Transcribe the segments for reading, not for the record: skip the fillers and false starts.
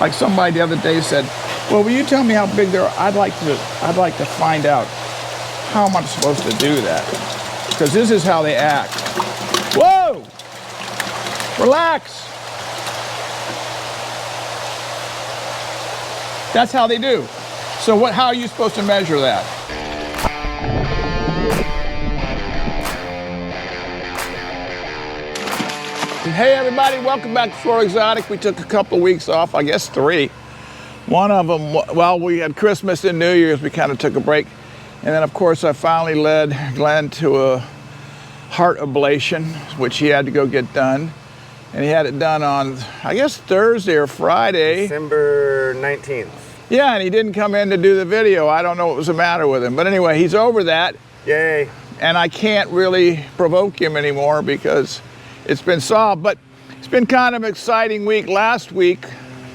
Like somebody the other day said, well, will you tell me how big they are? I'd like to find out how am I supposed to do that? Because this is how they act. Whoa! Relax. That's how they do. So how are you supposed to measure that? Hey everybody, welcome back to Florida Exotic. We took a couple of weeks off, I guess 3. One of them, well, we had Christmas and New Year's, we kind of took a break. And then of course I finally led Glenn to a heart ablation, which he had to go get done. And he had it done on, I guess, Thursday or Friday. December 19th. Yeah, and he didn't come in to do the video. I don't know what was the matter with him. But anyway, he's over that. Yay. And I can't really provoke him anymore because it's been solved. But it's been kind of an exciting week. Last week,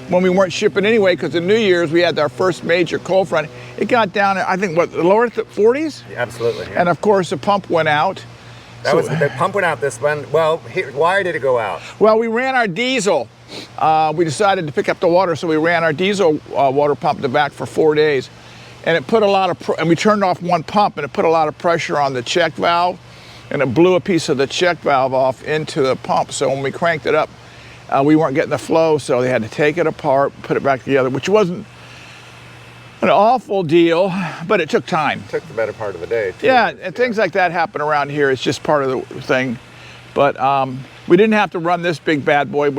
when we weren't shipping anyway, because in New Year's, we had our first major cold front. It got down, I think, what, the lower 40s? Yeah, absolutely. Yeah. And of course, the pump went out. The pump went out this one. Well, why did it go out? Well, we ran our diesel. We decided to pick up the water, so we ran our diesel water pump in the back for 4 days. And it put a lot of, and we turned off one pump, and it put a lot of pressure on the check valve, and it blew a piece of the check valve off into the pump. So when we cranked it up, we weren't getting the flow, so they had to take it apart, put it back together, which wasn't an awful deal, but it took time. It took the better part of the day, too. Yeah, and things like that happen around here. It's just part of the thing. But we didn't have to run this big bad boy,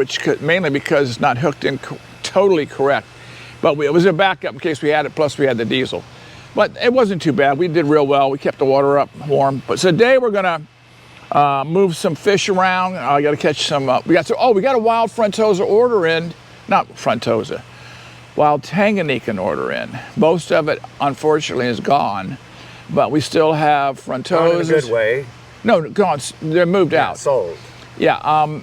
mainly because it's not hooked in totally correct. But it was a backup in case we had it, plus we had the diesel. But it wasn't too bad. We did real well. We kept the water up warm. But today we're gonna move some fish around. I gotta catch some, we got a wild Frontosa order in, not Frontosa, wild Tanganyikan order in. Most of it, unfortunately, is gone, but we still have Frontosas. Gone in a good way. No, gone. They're moved out. Sold. Yeah.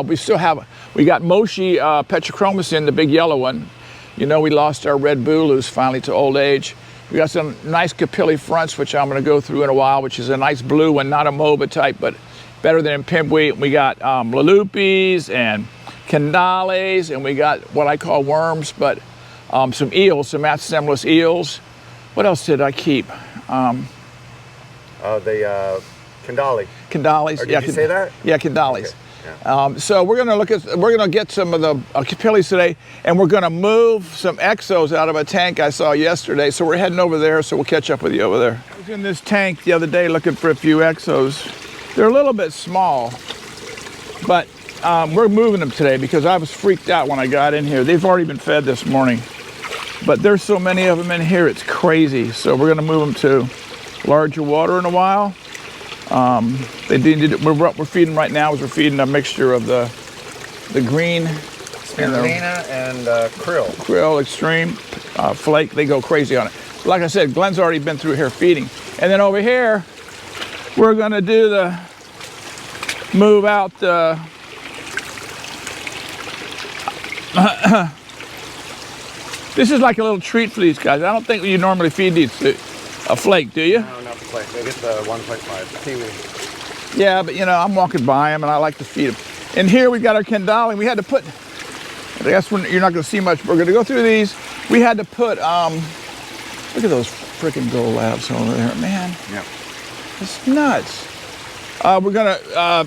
We still have. We got Moshi Petrochromis in, the big yellow one. You know, we lost our red Bulus finally to old age. We got some nice Capilli fronts, which I'm going to go through in a while, which is a nice blue one, not a MOBA type, but better than pimpweed. We got Lalupis and Candales, and we got what I call worms, but some eels, some masless eels. What else did I keep? The Candali. Candales. Or did you say that? Yeah, Candales. Okay. Yeah. So we're gonna get some of the Capillis today, and we're gonna move some exos out of a tank I saw yesterday. So we're heading over there. So we'll catch up with you over there. I was in this tank the other day looking for a few exos. They're a little bit small, but we're moving them today because I was freaked out when I got in here. They've already been fed this morning, but there's so many of them in here, it's crazy. So we're gonna move them to larger water in a while. We're feeding right now. We're feeding a mixture of the green Spirulina and krill. Krill extreme flake. They go crazy on it. Like I said, Glenn's already been through here feeding, and then over here we're gonna do the move out the. This is like a little treat for these guys. I don't think you normally feed these a flake, do you? No, not the flake. They get the 1.5, the kiwi. Yeah, but you know, I'm walking by them and I like to feed them. And here we got our Candali. We had to put, I guess you're not going to see much. We're going to go through these. We had to put, look at those freaking gold labs over there, man. Yeah. It's nuts. We're going to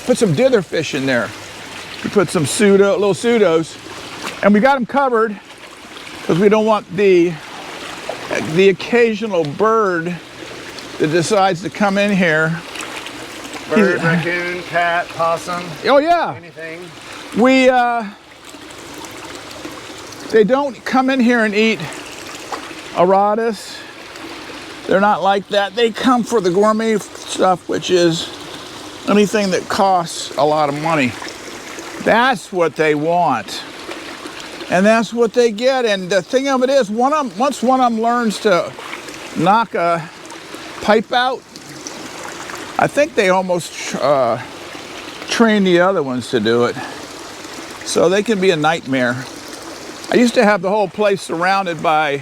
put some dither fish in there. We put some little pseudos, and we got them covered because we don't want the occasional bird that decides to come in here. Bird, raccoon, cat, possum. Oh yeah. Anything. They don't come in here and eat Aratus. They're not like that. They come for the gourmet stuff, which is anything that costs a lot of money. That's what they want. And that's what they get. And the thing of it is, once one of them learns to knock a pipe out, I think they almost train the other ones to do it. So they can be a nightmare. I used to have the whole place surrounded by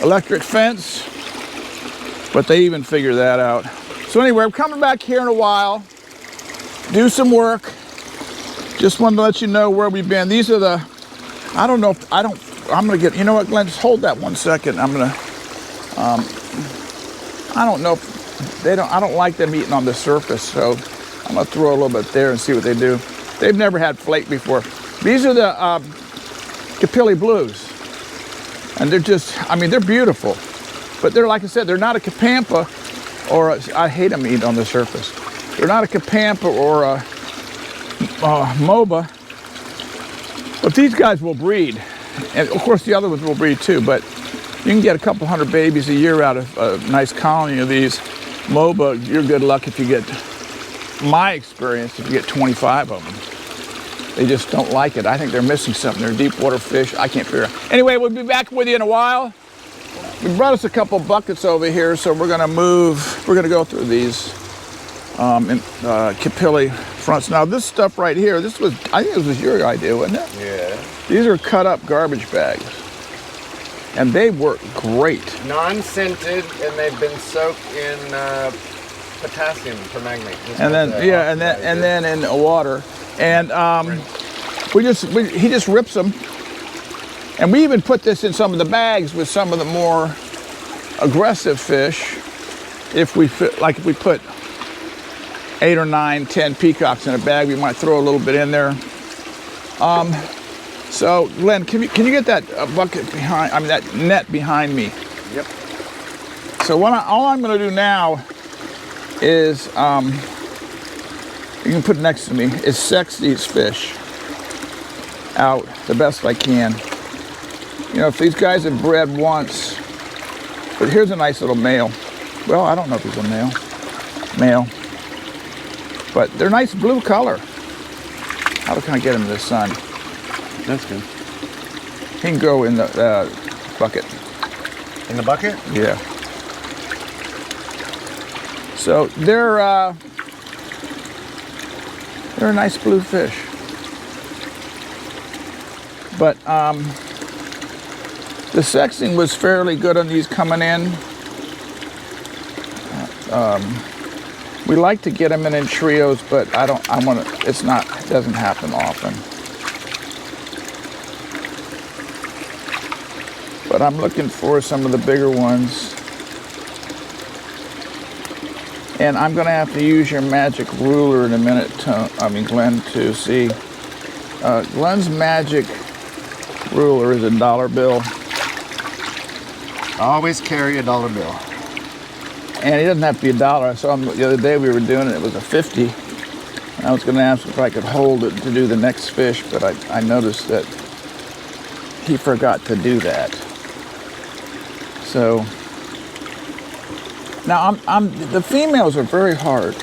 electric fence, but they even figured that out. So anyway, I'm coming back here in a while, do some work, Just wanted to let you know where we've been. These are the, I don't know if, I'm gonna get, you know what, Glenn, just hold that 1 second. I'm gonna, I don't know if I don't like them eating on the surface, so I'm gonna throw a little bit there and see what they do. They've never had flake before. These are the Capilli blues. And they're just, I mean, they're beautiful. But they're, like I said, they're not a Capampa or I hate them eating on the surface. They're not a Capampa or a MOBA. But these guys will breed. And of course the other ones will breed too, but you can get a couple hundred babies a year out of a nice colony of these. MOBA, you're good luck if you get, my experience, if you get 25 of them. They just don't like it. I think they're missing something. They're deep water fish. I can't figure it out. Anyway, we'll be back with you in a while. We brought us a couple buckets over here, so we're gonna go through these Capilli fronts. Now this stuff right here, I think this was your idea, wasn't it? Yeah. These are cut up garbage bags. And they work great. Non-scented, and they've been soaked in potassium permanganate. And then in water. And he just rips them. And we even put this in some of the bags with some of the more aggressive fish. If we put 8 or 9, 10 peacocks in a bag, we might throw a little bit in there. So, Glenn, can you get that bucket behind? I mean, that net behind me. Yep. So all I'm going to do now is, you can put it next to me, is sex these fish out the best I can. You know, if these guys have bred once, but here's a nice little male. Well, I don't know if he's a male, but they're nice blue color. How can I get him in the sun? That's good. He can go in the bucket. In the bucket? Yeah. So they're a nice blue fish. But the sexing was fairly good on these coming in. We like to get them in trios, but it doesn't happen often. But I'm looking for some of the bigger ones. And I'm gonna have to use your magic ruler in a minute, Glenn, to see. Glenn's magic ruler is a $1 bill. Always carry a $1 bill. And it doesn't have to be $1. I saw him the other day we were doing it, it was a 50. And I was gonna ask if I could hold it to do the next fish, but I noticed that he forgot to do that. So, now the females are very hard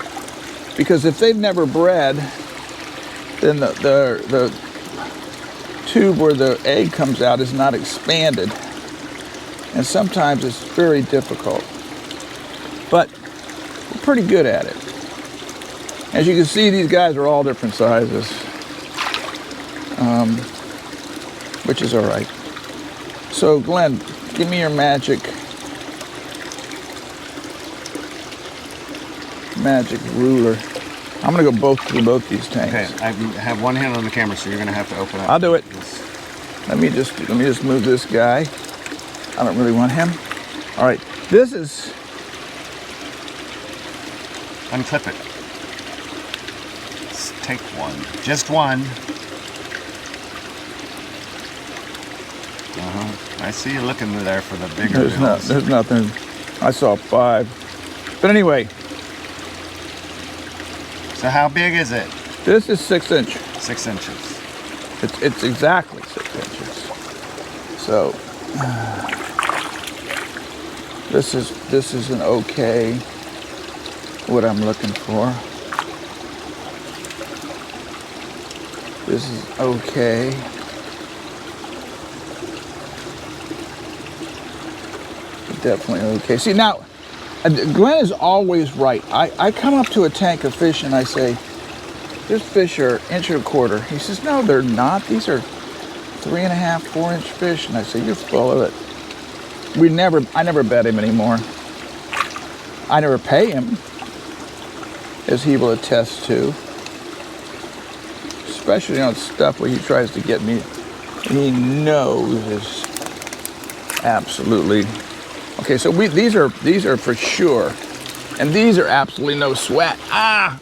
because if they've never bred, then the tube where the egg comes out is not expanded. And sometimes it's very difficult. But we're pretty good at it. As you can see, these guys are all different sizes, which is all right. So Glenn, give me your magic ruler. I'm gonna go through both these tanks. Okay, I have one hand on the camera, so you're gonna have to open up. I'll do it. Let me just move this guy. I don't really want him. All right, this is. Unclip it. Let's take one. Just one. I see you looking there for the bigger bills. There's nothing. I saw 5. But anyway. So how big is it? This is 6 inch. 6 inches. It's exactly 6 inches. So this is an okay. What I'm looking for. This is okay. Definitely okay. See now, Glenn is always right. I come up to a tank of fish and I say, "This fish are 1.25 inches." He says, "No, they're not. These are 3.5, 4 inch fish." And I say, "You're full of it." I never bet him anymore. I never pay him, as he will attest to. especially on stuff where he tries to get me. He knows is absolutely okay. So these are for sure, and these are absolutely no sweat. Ah.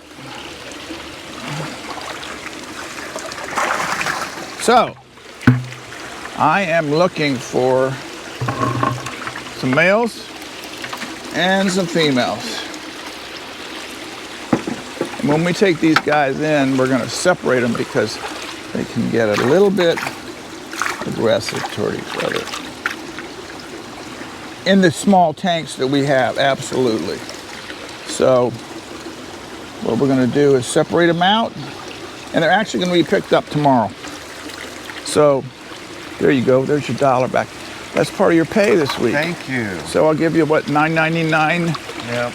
So I am looking for some males and some females. And when we take these guys in, we're going to separate them because they can get a little bit aggressive toward each other. In the small tanks that we have, absolutely. So what we're going to do is separate them out, and they're actually going to be picked up tomorrow. So there you go. There's your $1 back. That's part of your pay this week. Thank you. So I'll give you what, $9.99? Yep.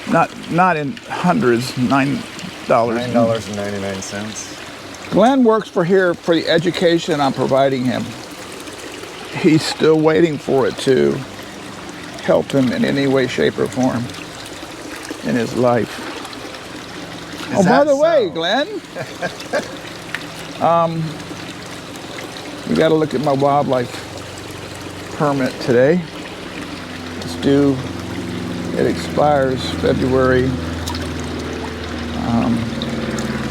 Not in hundreds, $9. $9.99. Glenn works for here for the education I'm providing him. He's still waiting for it to help him in any way, shape, or form in his life. Oh, by the way, Glenn, we got to look at my wildlife permit today. It's due. It expires February.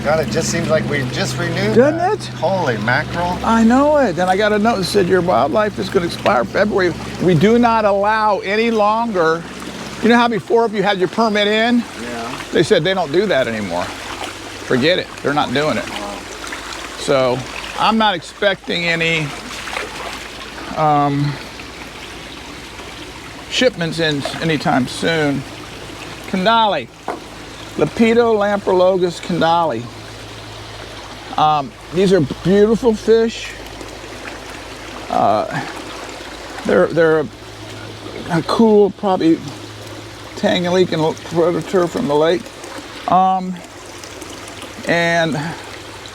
God, it just seems like we just renewed. Doesn't that. it? Holy mackerel. I know it. And I got a note that said your wildlife is going to expire February. We do not allow any longer. You know how before if you had your permit in, Yeah. they said they don't do that anymore. Forget it. They're not doing it. So I'm not expecting any shipments in anytime soon. Candali. Lepidolamphrologus candali. These are beautiful fish. They're a cool, probably Tanganyika predator from the lake. And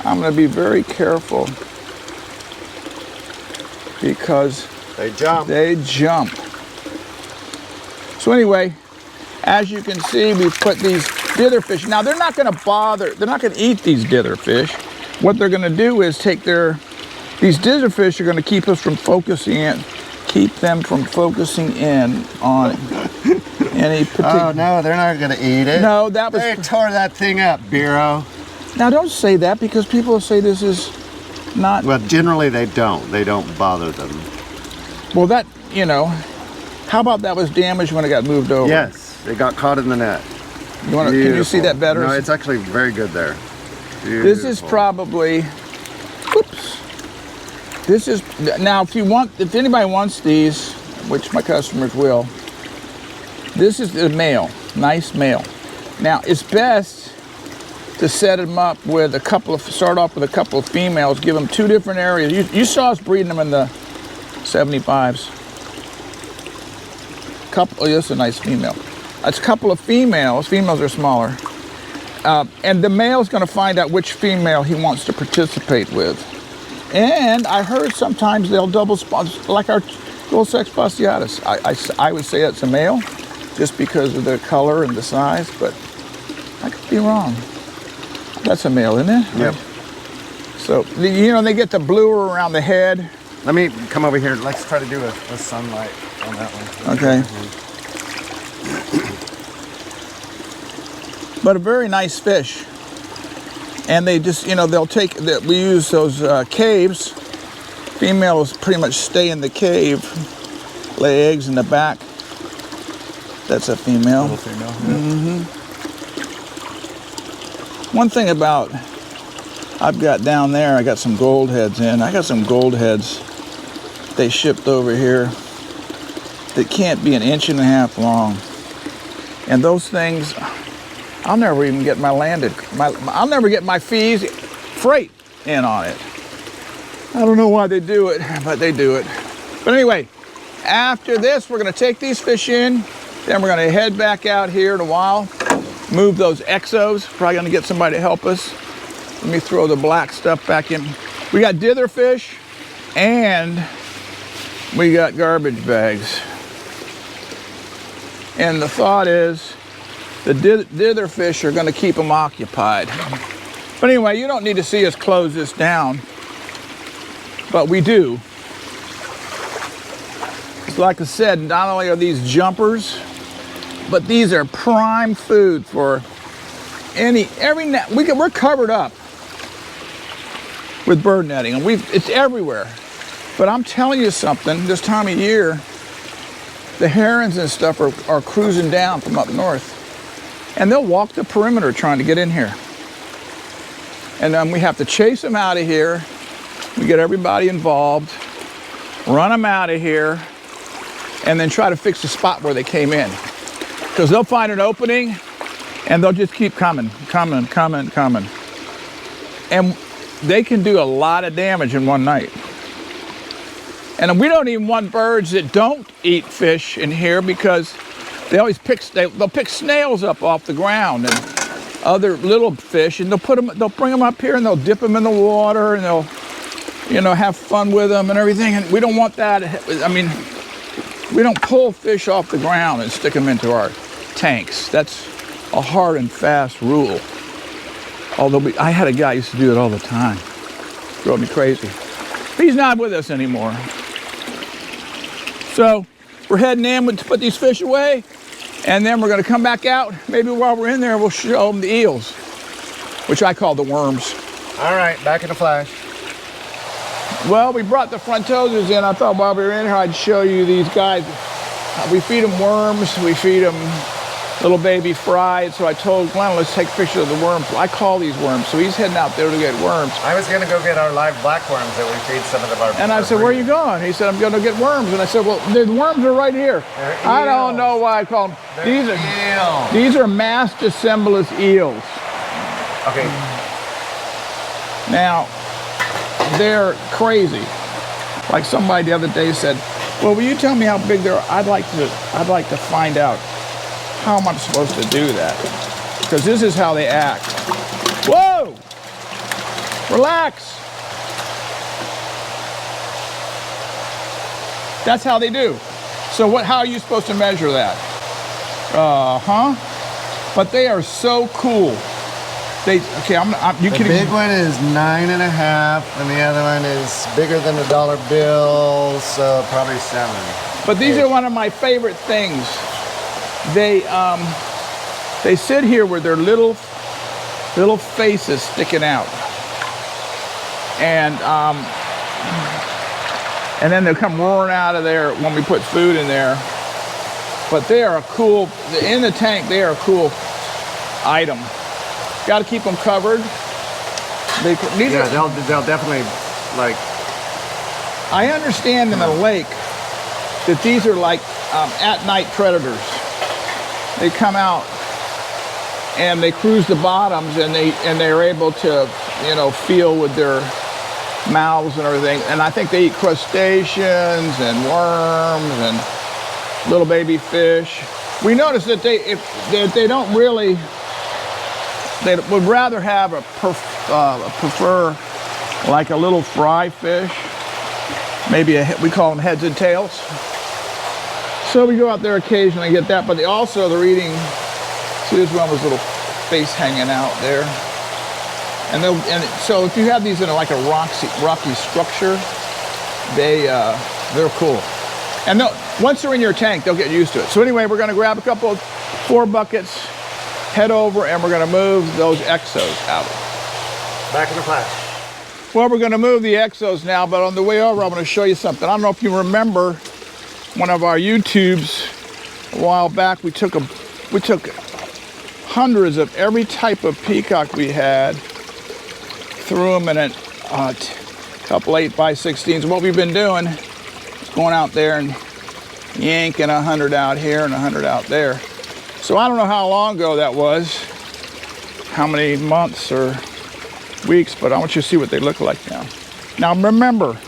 I'm going to be very careful because They jump. they jump. So anyway, as you can see, we've put these dither fish. Now they're not going to bother. They're not going to eat these dither fish. What they're going to do is take these dither fish are going to keep us from focusing in, keep them from focusing in on any particular. Oh no, they're not going to eat it. No, that was. They tore that thing up, Bureau. Now don't say that because people say this is not. Well, generally they don't. They don't bother them. Well, that how about that was damaged when it got moved over? Yes, they got caught in the net. Can you see that better? No, it's actually very good there. This is probably. Oops. This is now. If anybody wants these, which my customers will, this is the male, nice male. Now it's best to set them up with start off with a couple of females, give them 2 different areas. You saw us breeding them in the 75s. Oh, this is a nice female. It's a couple of females. Females are smaller. And the male's going to find out which female he wants to participate with. And I heard sometimes they'll double sponsor, like our little sex fasciatus. I would say it's a male just because of the color and the size, but I could be wrong. That's a male, isn't it? Yep. So, they get the blue around the head. Let me come over here. Let's try to do a sunlight on that one. Okay. But a very nice fish. And they just, they'll take, we use those caves. Females pretty much stay in the cave, lay eggs in the back. That's a female. Little female. Mm-hmm. One thing about, I've got down there, I got some gold heads in. I got some gold heads they shipped over here that can't be 1.5 inches long. And those things, I'll never even get I'll never get my fees, freight in on it. I don't know why they do it, but they do it. But anyway, after this, we're gonna take these fish in, then we're gonna head back out here in a while, move those exos. Probably gonna get somebody to help us. Let me throw the black stuff back in. We got dither fish and we got garbage bags. And the thought is the dither fish are going to keep them occupied. But anyway, you don't need to see us close this down, but we do. Like I said, not only are these jumpers, but these are prime food for every net. We're covered up with bird netting, and it's everywhere. But I'm telling you something, this time of year, the herons and stuff are cruising down from up north, and they'll walk the perimeter trying to get in here. And then we have to chase them out of here. We get everybody involved, run them out of here, and then try to fix the spot where they came in. Because they'll find an opening, and they'll just keep coming. And they can do a lot of damage in one night. And we don't even want birds that don't eat fish in here, because they always they'll pick snails up off the ground and other little fish, and they'll bring them up here and they'll dip them in the water, and they'll, have fun with them and everything. And we don't want that. I mean, we don't pull fish off the ground and stick them into our tanks. That's a hard and fast rule. Although I had a guy who used to do it all the time. Drove me crazy. He's not with us anymore. So we're heading in to put these fish away, and then we're going to come back out. Maybe while we're in there, we'll show them the eels, which I call the worms. All right, back in a flash. Well, we brought the Frontosas in. I thought while we were in here, I'd show you these guys. We feed them worms. We feed them little baby fried. So I told Glenn, let's take pictures of the worms. I call these worms. So he's heading out there to get worms. I was going to go get our live black worms that we feed some of our. And I said, where are you going? He said, I'm going to get worms. And I said, well, the worms are right here. I don't know why I call them. These are mast assemblous eels. Okay. Now, they're crazy. Like somebody the other day said, well, will you tell me how big they are? I'd like to find out how am I supposed to do that? Because this is how they act. Whoa! Relax. That's how they do. So how are you supposed to measure that? But they are so cool. The big one is 9.5, and the other one is bigger than a dollar bill, so probably 7. But these are one of my favorite things. They sit here with their little faces sticking out, and then they'll come roaring out of there when we put food in there. But they are a cool, in the tank, they are a cool item. Got to keep them covered. They'll definitely, like. I understand in the lake that these are like at-night predators. They come out and they cruise the bottoms, and they're able to, feel with their mouths and everything. And I think they eat crustaceans and worms and little baby fish. We notice that they don't really. They would rather have prefer like a little fry fish, maybe we call them heads and tails. So we go out there occasionally and get that, but they're eating. See, this one was a little face hanging out there, and so if you have these in like a rocky structure, they're cool, and once they're in your tank, they'll get used to it. So anyway, we're going to grab a couple of 4 buckets. Head over, and we're going to move those exos out. Back in the flash. Well, we're going to move the exos now, but on the way over, I'm going to show you something. I don't know if you remember one of our YouTubes a while back. We took hundreds of every type of peacock we had, threw them in a couple 8x16s. What we've been doing is going out there and yanking 100 out here and 100 out there. So I don't know how long ago that was, how many months or weeks, but I want you to see what they look like now. Now remember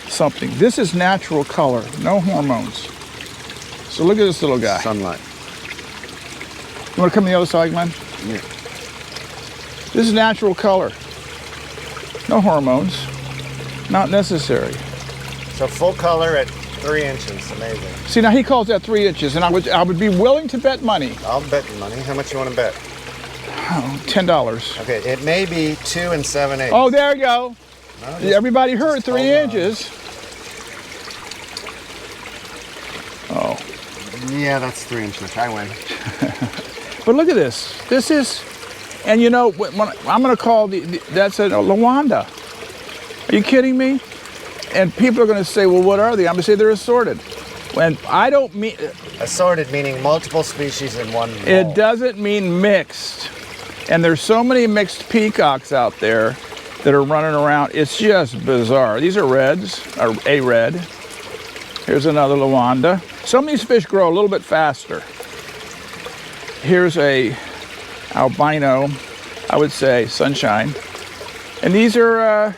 something. This is natural color, no hormones. So look at this little guy. Sunlight. You want to come to the other side, Glenn? Yeah. This is natural color. No hormones. Not necessary. So full color at 3 inches, amazing. See, now he calls that 3 inches, and I would be willing to bet money. I'll bet you money. How much you want to bet? $10. Okay, it may be 2 7/8. Oh, there you go. No, Everybody heard 3 inches. Oh. Yeah, that's 3 inches. I win. But look at this. This is, and you know, when I'm going to call that's a Lawanda. Are you kidding me? And people are going to say, well, what are they? I'm going to say they're assorted. When I don't mean... Assorted meaning multiple species in one bowl. It doesn't mean mixed. And there's so many mixed peacocks out there that are running around. It's just bizarre. These are reds, or a red. Here's another Lawanda. Some of these fish grow a little bit faster. Here's a albino, I would say, sunshine. And these are,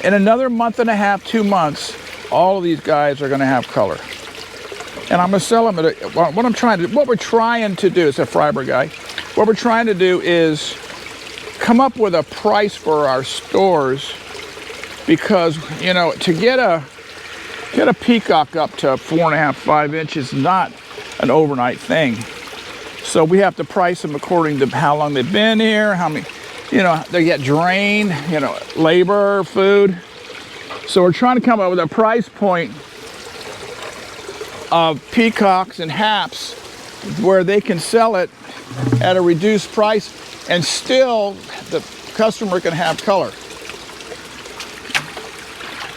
in another month and a half, 2 months, all of these guys are gonna have color. And I'm gonna sell them at what we're trying to do, it's a Freiberg guy. What we're trying to do is come up with a price for our stores, because, you know, to get a peacock up to 4.5, 5 inches is not an overnight thing. So we have to price them according to how long they've been here, how many, you know, they get drained, you know, labor, food. So we're trying to come up with a price point of peacocks and haps where they can sell it at a reduced price and still the customer can have color.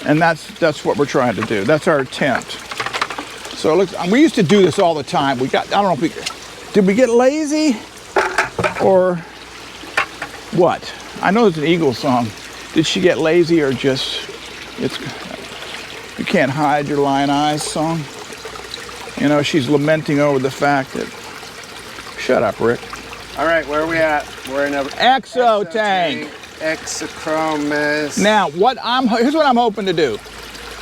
And that's what we're trying to do. That's our attempt. So it looks, we used to do this all the time. I don't know if did we get lazy or what? I know it's an Eagles song. Did she get lazy or just, you can't hide your lion eyes song? You know, she's lamenting over the fact that, shut up, Rick. All right, where are we at? We're in a exo tank. Exochromis. Now, here's what I'm hoping to do.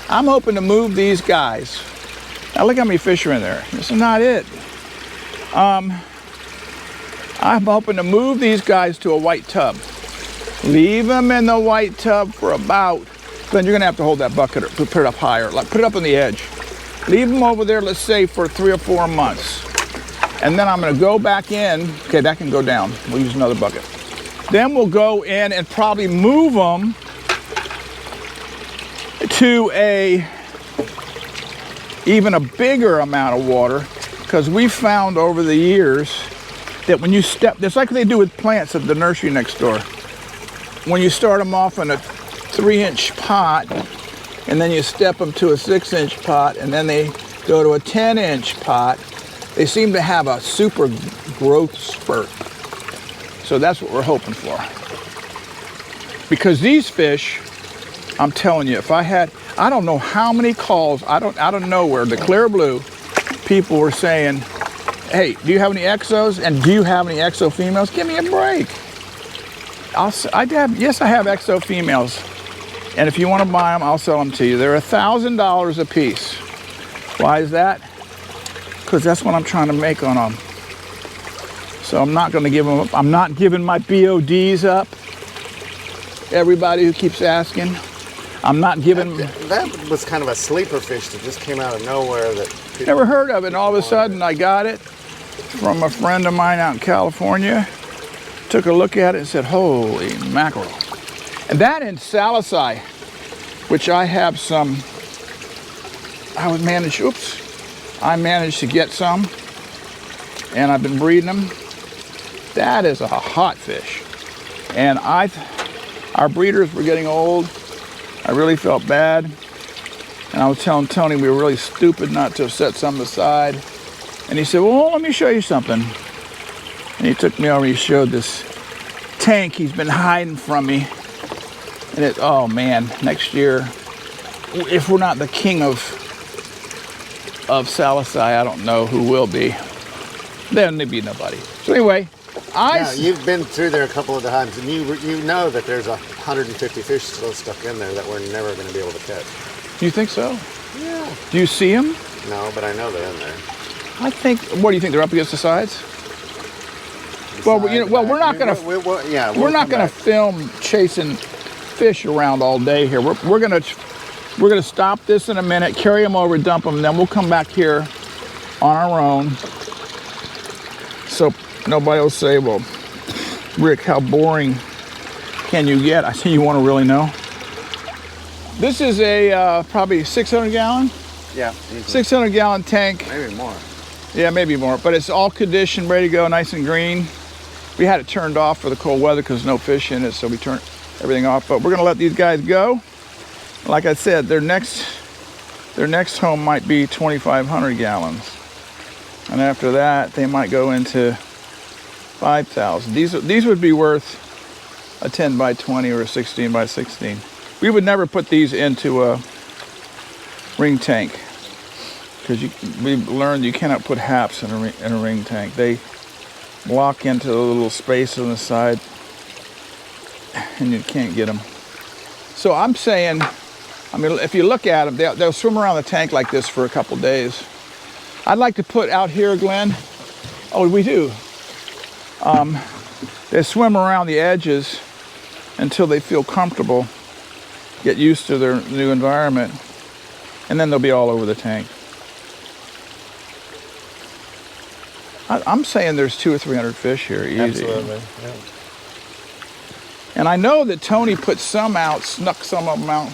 I'm hoping to move these guys. Now look how many fish are in there. This is not it. I'm hoping to move these guys to a white tub. Leave them in the white tub for about, then you're gonna have to hold that bucket or put it up higher, like put it up on the edge. Leave them over there, let's say for 3 or 4 months. And then I'm gonna go back in, okay, that can go down. We'll use another bucket. Then we'll go in and probably move them to even a bigger amount of water, because we found over the years that when you it's like they do with plants at the nursery next door. When you start them off in a 3-inch pot, and then you step them to a 6-inch pot, and then they go to a 10-inch pot, they seem to have a super growth spurt. So that's what we're hoping for. Because these fish, I'm telling you, if I don't know how many calls, out of nowhere, the clear blue, people were saying, hey, do you have any exos? And do you have any exo females? Give me a break. Yes, I have exo females. And if you want to buy them, I'll sell them to you. They're $1,000 a piece. Why is that? Because that's what I'm trying to make on them. So I'm not going to give them up. I'm not giving my BODs up. Everybody who keeps asking. I'm not giving... That was kind of a sleeper fish that just came out of nowhere that... Never heard of it, and all of a sudden I got it from a friend of mine out in California. Took a look at it and said, holy mackerel. And that in Salicy, which I have some, I managed to get some, and I've been breeding them. That is a hot fish. And our breeders were getting old. I really felt bad. And I was telling Tony we were really stupid not to have set some aside. And he said, well, let me show you something. And he took me over, he showed this tank he's been hiding from me. And oh man, next year, if we're not the king of Salicy, I don't know who will be. Then there'd be nobody. So anyway, you've been through there a couple of times, and you know that there's 150 fish still stuck in there that we're never going to be able to catch. You think so? Yeah. Do you see them? No, but I know they're in there. I think. What do you think? They're up against the sides? Well, we're not going to. We're not going to film chasing fish around all day here. We're going to stop this in a minute, carry them over, dump them, and then we'll come back here on our own. So nobody will say, well, Rick, how boring can you get? I see you want to really know. This is a probably 600 gallon? Yeah. 600 gallon tank. Maybe more. Yeah, maybe more, but it's all conditioned, ready to go, nice and green. We had it turned off for the cold weather because no fish in it, so we turned everything off. But we're gonna let these guys go. Like I said, their next home might be 2,500 gallons. And after that, they might go into 5,000. These would be worth a 10 by 20 or a 16 by 16. We would never put these into a ring tank because we learned you cannot put haps in a ring tank. They block into the little space on the side and you can't get them. So I'm saying, I mean, if you look at them, they'll swim around the tank like this for a couple days. I'd like to put out here, Glenn. Oh, we do. They swim around the edges until they feel comfortable, get used to their new environment, and then they'll be all over the tank. I'm saying there's 200 or 300 fish here, easy. Absolutely. Yeah. And I know that Tony put some out, snuck some of them out,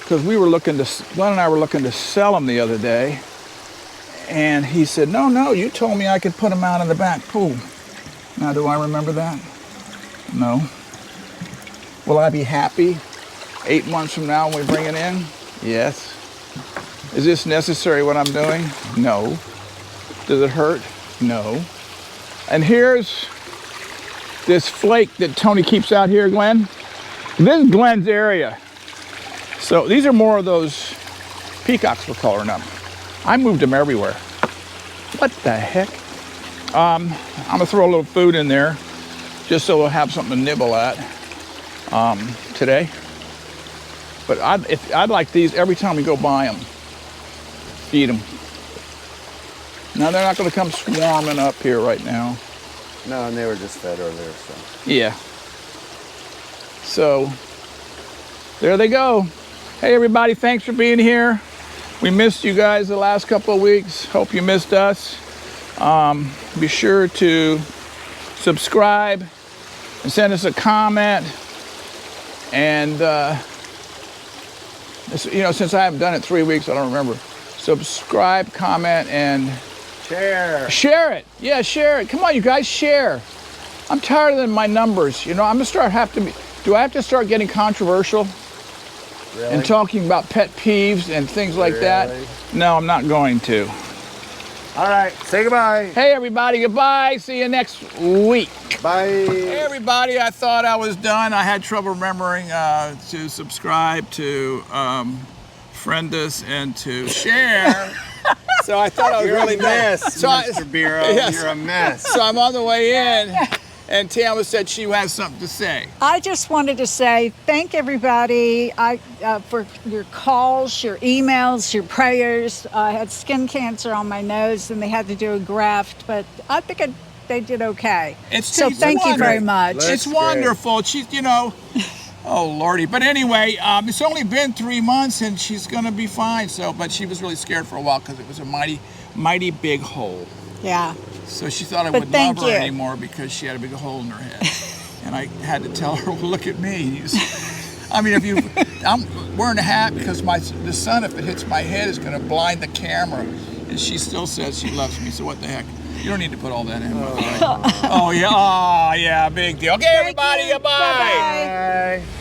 because Glenn and I were looking to sell them the other day. And he said, no, you told me I could put them out in the back pool. Now, do I remember that? No. Will I be happy 8 months from now when we bring it in? Yes. Is this necessary what I'm doing? No. Does it hurt? No. And here's this flake that Tony keeps out here, Glenn. This is Glenn's area. So these are more of those peacocks we're coloring up. I moved them everywhere. What the heck? I'm gonna throw a little food in there just so we'll have something to nibble at today. But I'd like these every time we go buy them. Feed them. Now they're not gonna come swarming up here right now. No, and they were just fed earlier, so. Yeah. So there they go. Hey everybody, thanks for being here. We missed you guys the last couple of weeks. Hope you missed us. Be sure to subscribe and send us a comment. And since I haven't done it 3 weeks, I don't remember. Subscribe, comment, and share it. Yeah, share it. Come on, you guys, share. I'm tired of my numbers. I'm gonna do I have to start getting controversial? Really? And talking about pet peeves and things like that? No, I'm not going to. All right, say goodbye. Hey everybody, goodbye. See you next week. Bye. Hey everybody, I thought I was done. I had trouble remembering to subscribe, to friend us, and to share. So I thought I was really mess, so Mr. Bureau. Yes. You're a mess. So I'm on the way in, and Tama said she has something to say. I just wanted to say thank everybody for your calls, your emails, your prayers. I had skin cancer on my nose and they had to do a graft, but I think they did okay. So thank you very much. It's wonderful. She's, oh Lordy. But anyway, it's only been 3 months and she's gonna be fine. But she was really scared for a while because it was a mighty big hole. Yeah. So she thought I wouldn't love her anymore because she had a big hole in her head. And I had to tell her, well, look at me. I'm wearing a hat because the sun, if it hits my head, is going to blind the camera. And she still says she loves me, so what the heck? You don't need to put all that in. Oh, yeah, big deal. Okay, everybody, goodbye. Bye-bye. Bye.